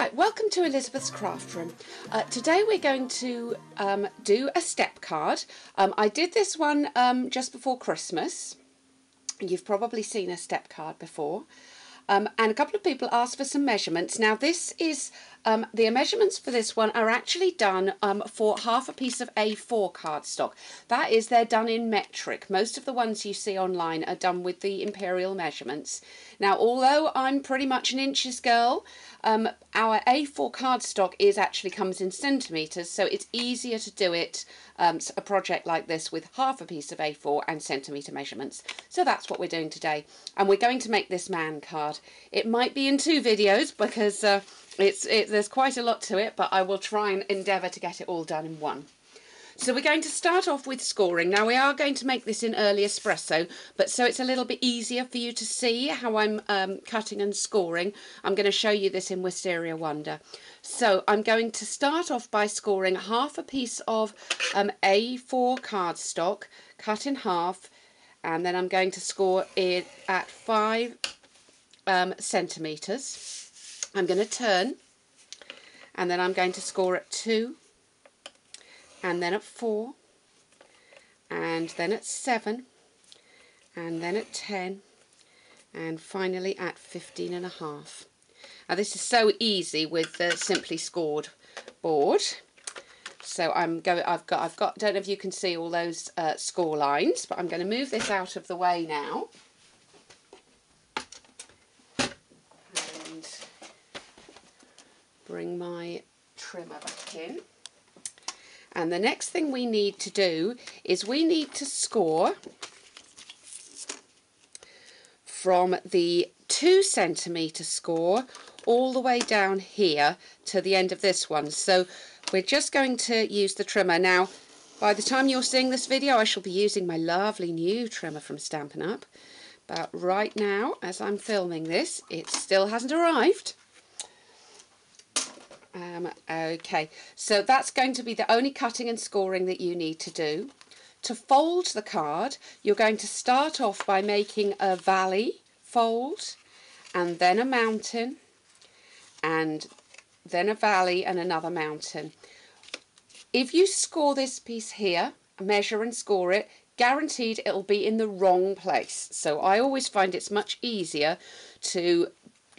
Right, welcome to Elizabeth's Craft Room. Today we're going to do a step card. I did this one just before Christmas. You've probably seen a step card before. And a couple of people asked for some measurements. Now this is, the measurements for this one are actually done for half a piece of A4 cardstock. That is, they're done in metric. Most of the ones you see online are done with the imperial measurements. Now, although I'm pretty much an inches girl, our A4 cardstock actually comes in centimetres, so it's easier to do it, a project like this, with half a piece of A4 and centimetre measurements. So that's what we're doing today. And we're going to make this man card. It might be in 2 videos because there's quite a lot to it, but I will try and endeavour to get it all done in one. So we're going to start off with scoring. Now we are going to make this in early espresso, but so it's a little bit easier for you to see how I'm cutting and scoring, I'm going to show you this in Wisteria Wonder. So I'm going to start off by scoring half a piece of A4 cardstock, cut in half, and then I'm going to score it at 5 centimetres. I'm going to turn, and then I'm going to score at 2, and then at 4, and then at 7, and then at 10, and finally at 15.5. Now this is so easy with the Simply Scored board. So I've got, don't know if you can see all those score lines, but I'm going to move this out of the way now. And bring my trimmer back in. And the next thing we need to do is we need to score from the 2 centimetre score all the way down here to the end of this one. So we're just going to use the trimmer. Now, by the time you're seeing this video, I shall be using my lovely new trimmer from Stampin' Up. But right now, as I'm filming this, it still hasn't arrived. Okay, so that's going to be the only cutting and scoring that you need to do. To fold the card, you're going to start off by making a valley fold, and then a mountain, and then a valley and another mountain. If you score this piece here, measure and score it, guaranteed it'll be in the wrong place. So I always find it's much easier to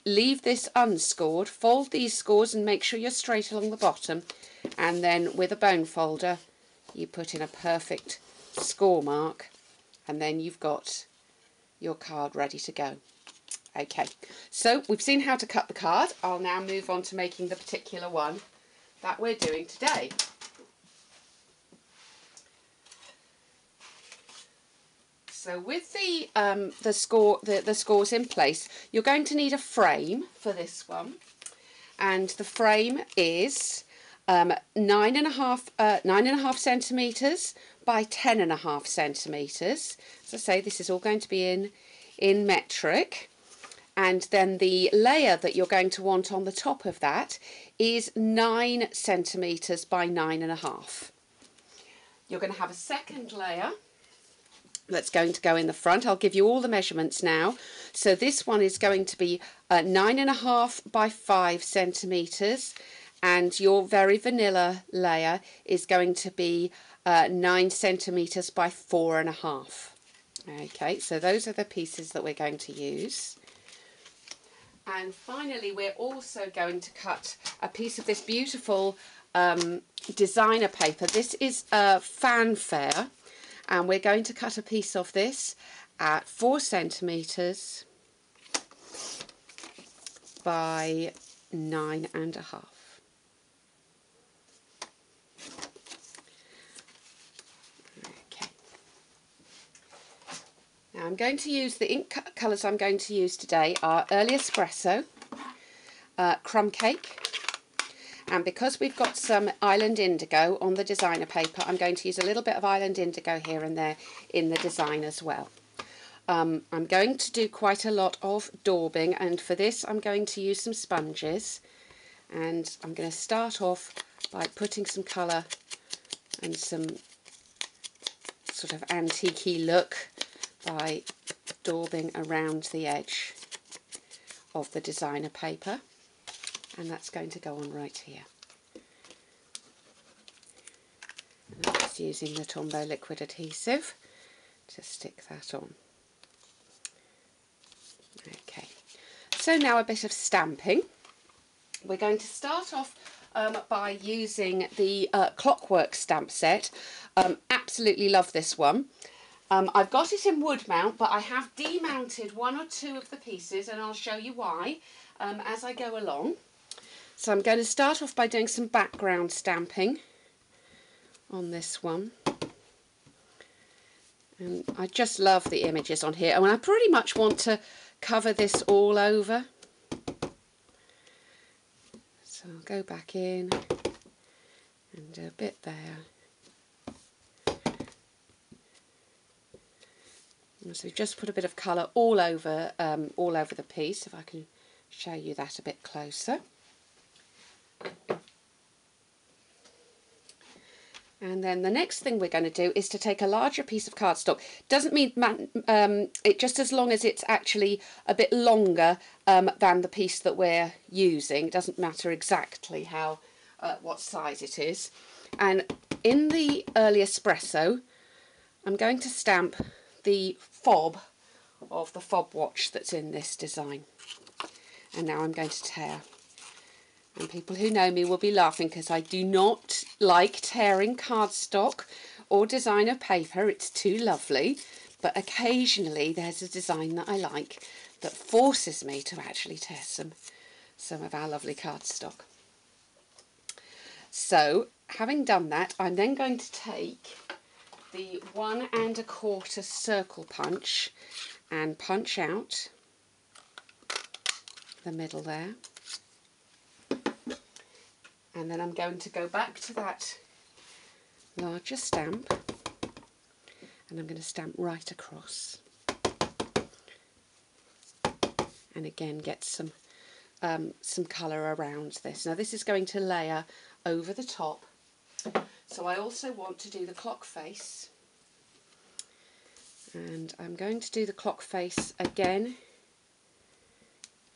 leave this unscored, fold these scores and make sure you're straight along the bottom, and then with a bone folder you put in a perfect score mark, and then you've got your card ready to go. Okay, so we've seen how to cut the card. I'll now move on to making the particular one that we're doing today. So with the scores in place, you're going to need a frame for this one, and the frame is 9.5 centimetres by 10.5 centimetres. As I say, this is all going to be in metric, and then the layer that you're going to want on the top of that is 9 centimetres by 9.5. You're going to have a second layer that's going to go in the front. I'll give you all the measurements now. So this one is going to be 9.5 by 5 centimetres, and your very vanilla layer is going to be 9 centimetres by 4.5. Okay, so those are the pieces that we're going to use. And finally, we're also going to cut a piece of this beautiful designer paper. This is Fanfare. And we're going to cut a piece of this at 4 centimetres by 9.5. Okay. Now I'm going to use the ink colours I'm going to use today are Early Espresso, Crumb Cake, and because we've got some Island Indigo on the designer paper, I'm going to use a little bit of Island Indigo here and there in the design as well. I'm going to do quite a lot of daubing, and for this I'm going to use some sponges, and I'm going to start off by putting some colour and some sort of antique-y look by daubing around the edge of the designer paper. and that's going to go on right here. And I'm just using the Tombow liquid adhesive to stick that on. Okay, so now a bit of stamping. We're going to start off by using the Clockwork stamp set. Absolutely love this one. I've got it in wood mount, but I have demounted one or two of the pieces, and I'll show you why as I go along. So I'm going to start off by doing some background stamping on this one. And I just love the images on here, and I pretty much want to cover this all over. So I'll go back in and do a bit there. So just put a bit of colour all over the piece, if I can show you that a bit closer. And then the next thing we're going to do is to take a larger piece of cardstock. Doesn't mean it, just as long as it's actually a bit longer than the piece that we're using. It doesn't matter exactly how what size it is. And in the early espresso, I'm going to stamp the fob of the fob watch that's in this design. And now I'm going to tear. And people who know me will be laughing because I do not like tearing cardstock or designer paper. It's too lovely. But occasionally there's a design that I like that forces me to actually tear some of our lovely cardstock. So having done that, I'm then going to take the 1 1/4 circle punch and punch out the middle there. And then I'm going to go back to that larger stamp, and I'm going to stamp right across. And again get some colour around this. Now this is going to layer over the top. So I also want to do the clock face, and I'm going to do the clock face again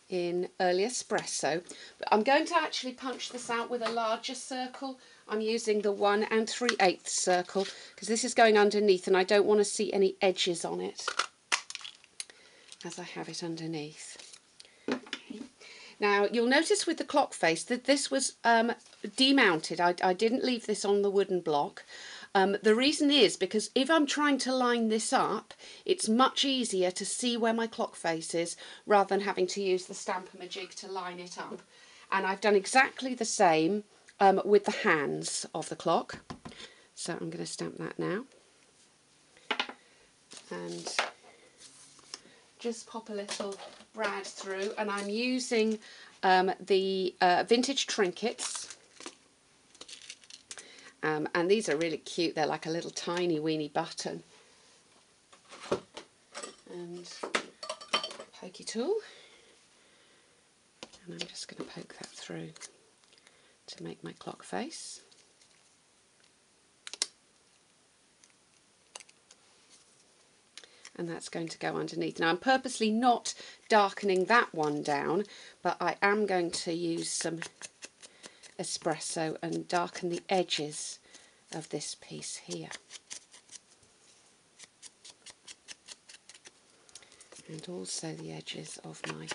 in early espresso, but I'm going to actually punch this out with a larger circle. I'm using the 1 3/8 circle because this is going underneath and I don't want to see any edges on it as I have it underneath. Now you'll notice with the clock face that this was demounted. I didn't leave this on the wooden block. The reason is because if I'm trying to line this up, it's much easier to see where my clock face is rather than having to use the Stamp-O-Majig to line it up. And I've done exactly the same with the hands of the clock. So I'm going to stamp that now. And just pop a little brad through, and I'm using the vintage trinkets. And these are really cute. They're like a little tiny weeny button. And pokey tool. And I'm just going to poke that through to make my clock face. And that's going to go underneath. Now I'm purposely not darkening that one down, but I am going to use some espresso and darken the edges of this piece here. And also the edges of my